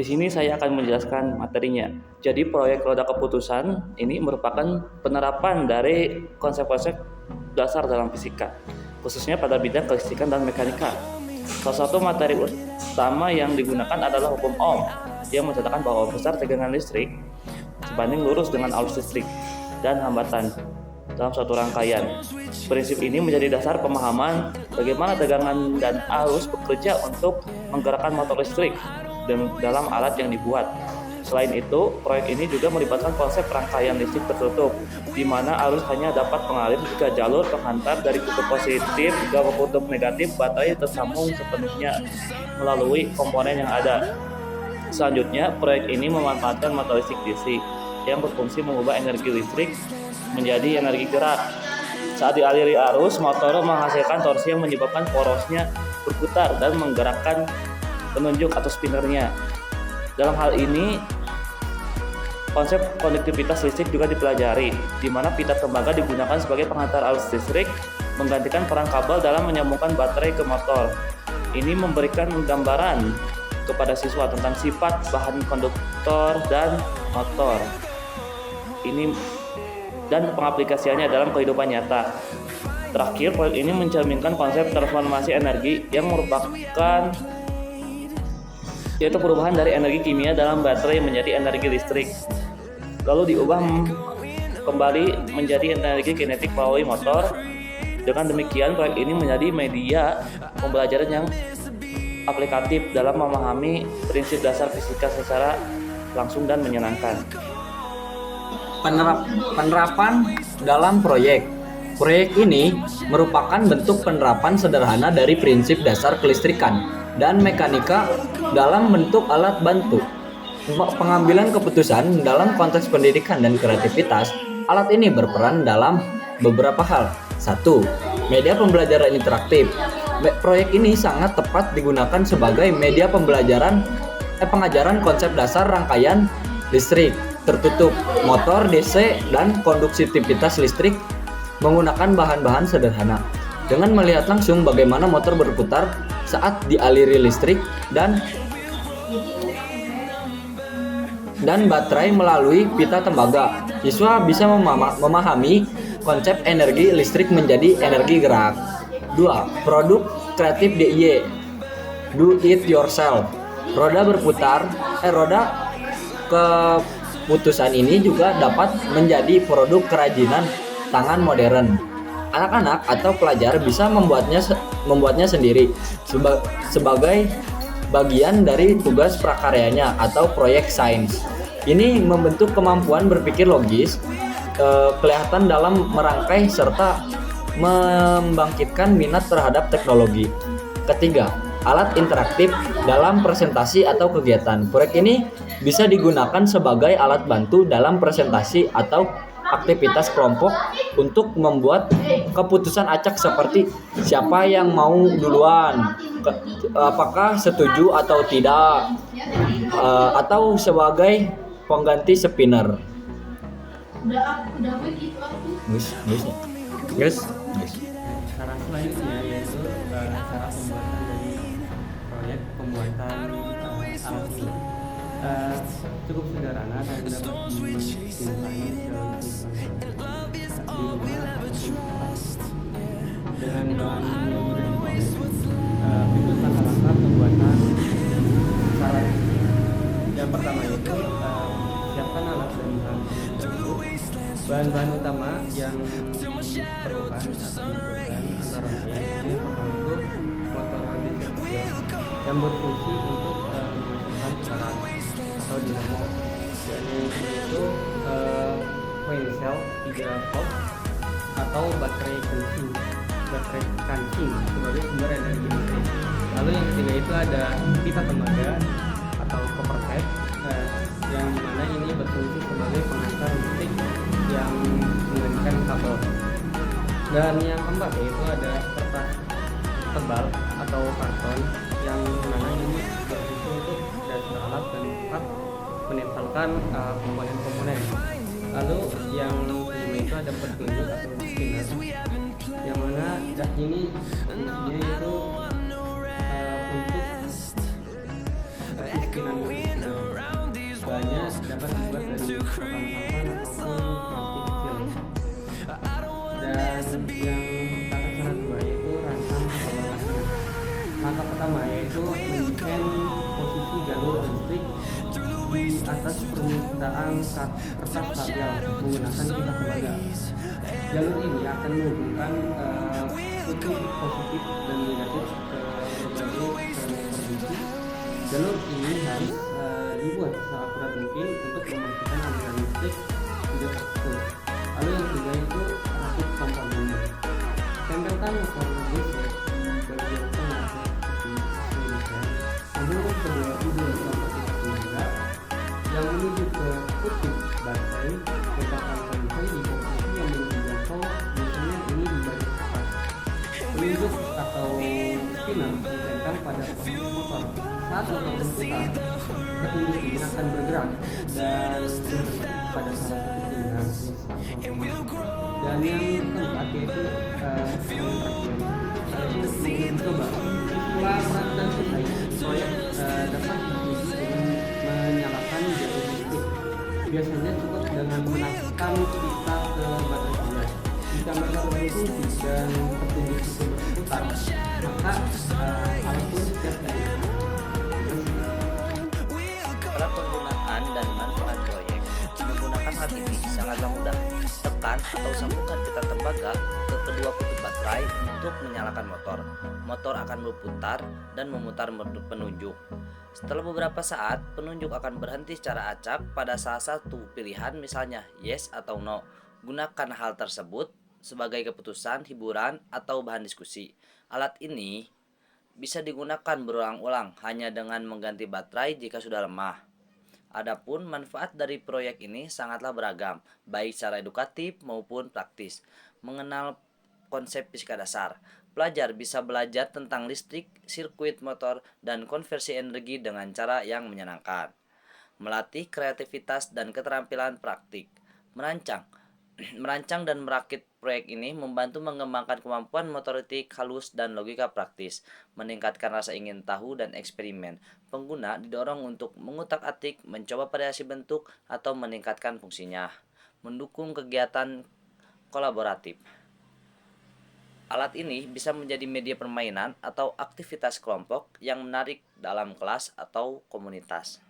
Di sini saya akan menjelaskan materinya. Jadi proyek roda keputusan ini merupakan penerapan dari konsep-konsep dasar dalam fisika, khususnya pada bidang kelistrikan dan mekanika. Salah satu materi utama yang digunakan adalah hukum Ohm, yang menceritakan bahwa besar tegangan listrik sebanding lurus dengan arus listrik dan hambatan dalam suatu rangkaian. Prinsip ini menjadi dasar pemahaman bagaimana tegangan dan arus bekerja untuk menggerakkan motor listrik dalam alat yang dibuat. Selain itu, proyek ini juga melibatkan konsep rangkaian listrik tertutup, di mana arus hanya dapat mengalir jika jalur penghantar dari kutub positif ke kutub negatif baterai tersambung sepenuhnya melalui komponen yang ada. Selanjutnya, proyek ini memanfaatkan motor listrik DC yang berfungsi mengubah energi listrik menjadi energi gerak. Saat dialiri arus, motor menghasilkan torsi yang menyebabkan porosnya berputar dan menggerakkan penunjuk atau spinnernya. Dalam hal ini, konsep konduktivitas listrik juga dipelajari, di mana pita tembaga digunakan sebagai penghantar arus listrik, menggantikan peran kabel dalam menyambungkan baterai ke motor. Ini memberikan gambaran kepada siswa tentang sifat bahan konduktor dan motor. Ini dan pengaplikasiannya dalam kehidupan nyata. Terakhir, proyek ini mencerminkan konsep transformasi energi yang merupakan yaitu perubahan dari energi kimia dalam baterai menjadi energi listrik, lalu diubah kembali menjadi energi kinetik melalui motor. Dengan demikian, proyek ini menjadi media pembelajaran yang aplikatif dalam memahami prinsip dasar fisika secara langsung dan menyenangkan. Penerapan dalam proyek ini merupakan bentuk penerapan sederhana dari prinsip dasar kelistrikan dan mekanika dalam bentuk alat bantu. Pengambilan keputusan dalam konteks pendidikan dan kreativitas, alat ini berperan dalam beberapa hal. 1. Media pembelajaran interaktif. Proyek ini sangat tepat digunakan sebagai media pengajaran konsep dasar rangkaian listrik tertutup, motor DC, dan konduktitivitas listrik menggunakan bahan-bahan sederhana. Dengan melihat langsung bagaimana motor berputar saat dialiri listrik dan baterai melalui pita tembaga, siswa bisa memahami konsep energi listrik menjadi energi gerak. 2. Produk kreatif DIY, do it yourself. Roda keputusan ini juga dapat menjadi produk kerajinan tangan modern. Anak-anak atau pelajar bisa membuatnya sendiri sebagai bagian dari tugas prakaryanya atau proyek sains. Ini membentuk kemampuan berpikir logis, kelihatan dalam merangkai serta membangkitkan minat terhadap teknologi. Ketiga, alat interaktif dalam presentasi atau kegiatan. Proyek ini bisa digunakan sebagai alat bantu dalam presentasi atau aktivitas kelompok untuk membuat keputusan acak seperti siapa yang mau duluan, apakah setuju atau tidak, atau sebagai pengganti spinner. Guys. Cara selanjutnya yaitu cara pembuatan dari proyek pembuatan alat ini. Cukup sederhana dan dapat dijumpai dalam dengan bahan yang mudah berikut langkah-langkah pembuatan alat. Yang pertama itu siapkan alat dan bahan tersebut. Bahan-bahan utama yang diperlukan antara lain motor diesel yang berfungsi untuk menghasilkan tekanan atau dinamo, yaitu coil cell 3 volt atau baterai kancing sebagai sumber energi listrik. Lalu yang ketiga itu ada pita tembaga atau copper pipe yang dimana ini berfungsi sebagai penghantar listrik yang menggunakan kabel. Dan yang keempat yaitu ada kertas tebal atau karton yang mana ini berfungsi untuk dasar alat dan tempat menempelkan komponen-komponen. Lalu yang kelima itu ada petunjuk atau spinner yang mana ini fungsinya itu untuk spinner tong sampah ataupun plastik kecil. Dan yang tata cara kedua yaitu rancang pembangunan. Langkah pertama yaitu mendesain posisi jalur listrik di atas permukaan kertas radial menggunakan pita tembaga. Jalur ini akan menghubungkan kutub positif dan negatif ke berbagai provinsi. Jalur ini harus dibuat seakurat mungkin untuk memastikan aliran listrik tidak terputus. Lalu yang ketiga itu rakit komponennya. Tempelkan motor listrik di bagian tengah seperti ini. Sambungkan kedua ujung motor tenaga yang menuju ke kutub baterai. Letakkan baterai di posisi yang menuju jangkau, biasanya ini di bagian atas. Penunjuk atau spinner ditempel pada posisi motor. Saat motor berputar, petunjuk ini akan bergerak dan berhenti pada salah satu pilihan. Dan yang keempat yaitu mencoba setelah peran dan selesai proyek dapat diuji dengan menyalakan jalur listrik. Biasanya cukup dengan menaikkan pita ke baterai saja. Jika motor berfungsi dan petunjuk itu berputar, maka alat pun siap digunakan. Cara penggunaan dan manfaat proyek menggunakan hal ini sangatlah mudah. Tekan atau sambungkan pita tembaga ke kedua kutub baterai untuk menyalakan motor. Motor akan berputar dan memutar penunjuk. Setelah beberapa saat, penunjuk akan berhenti secara acak pada salah satu pilihan, misalnya yes atau no. Gunakan hal tersebut sebagai keputusan, hiburan, atau bahan diskusi. Alat ini bisa digunakan berulang-ulang hanya dengan mengganti baterai jika sudah lemah. Adapun manfaat dari proyek ini sangatlah beragam, baik secara edukatif maupun praktis. Mengenal konsep fisika dasar, pelajar bisa belajar tentang listrik, sirkuit motor, dan konversi energi dengan cara yang menyenangkan. Melatih kreativitas dan keterampilan praktik. Merancang dan merakit proyek ini membantu mengembangkan kemampuan motorik halus dan logika praktis, meningkatkan rasa ingin tahu dan eksperimen. Pengguna didorong untuk mengutak-atik, mencoba variasi bentuk, atau meningkatkan fungsinya. Mendukung kegiatan kolaboratif. Alat ini bisa menjadi media permainan atau aktivitas kelompok yang menarik dalam kelas atau komunitas.